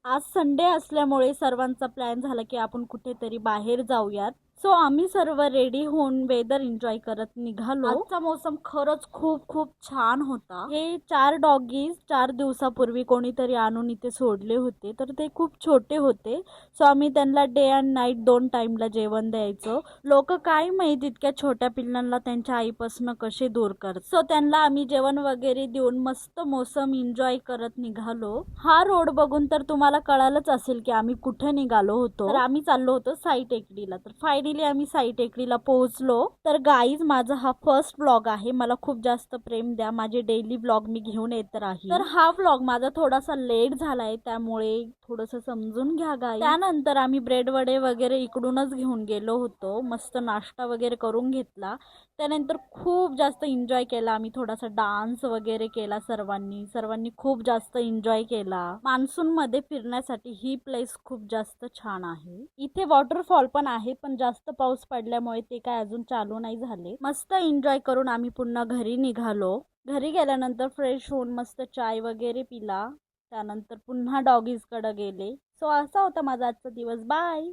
आज संडे असल्यामुळे सर्वांचा प्लॅन झाला की आपण कुठेतरी बाहेर जाऊयात. सो आम्ही सर्व रेडी होऊन वेदर एन्जॉय करत निघालो. आजचा मोसम खरंच खूप खूप छान होता. हे 4 डॉगीज 4 दिवसापूर्वी कोणीतरी आणून इथे सोडले होते, तर ते खूप छोटे होते. सो आम्ही त्यांना डे अँड नाईट 2 टाइमला जेवण द्यायचो. लोक काय माहित इतक्या छोट्या पिल्लांना त्यांच्या आईपासून कसे दूर करतात. सो त्यांना आम्ही जेवण वगैरे देऊन मस्त मोसम एन्जॉय करत निघालो. हा रोड बघून तर तुम्हाला कळालंच असेल की आम्ही कुठे निघालो होतो. तर आम्ही चाललो होतो साई टेकडीला. तर फायनली आम्ही साई टेकडीला पोहोचलो. तर गाईज, माझा हा फर्स्ट ब्लॉग आहे. मला खूप जास्त प्रेम द्या. माझे डेली ब्लॉग मी घेऊन येत राहील. तर हा ब्लॉग माझा थोडासा लेट झालाय, त्यामुळे थोडंसं समजून घ्या गाईज. त्यानंतर आम्ही ब्रेड वडे वगैरे इकडूनच घेऊन गेलो होतो. मस्त नाश्ता वगैरे करून घेतला. त्यानंतर खूप जास्त एन्जॉय केला आम्ही. थोडासा डान्स वगैरे केला सर्वांनी खूप जास्त एन्जॉय केला. मान्सून मध्ये फिरण्यासाठी ही प्लेस खूप जास्त छान आहे. इथे वॉटरफॉल पण आहे, पण जास्त पाऊस पडल्यामुळे ते काय अजून चालू नाही झाले. मस्त एन्जॉय करून आम्ही पुन्हा घरी निघालो. घरी गेल्यानंतर फ्रेश होऊन मस्त चाय वगैरे पिला. त्यानंतर पुन्हा डॉगीज कडे गेले. सो असा होता माझा आजचा दिवस. बाय.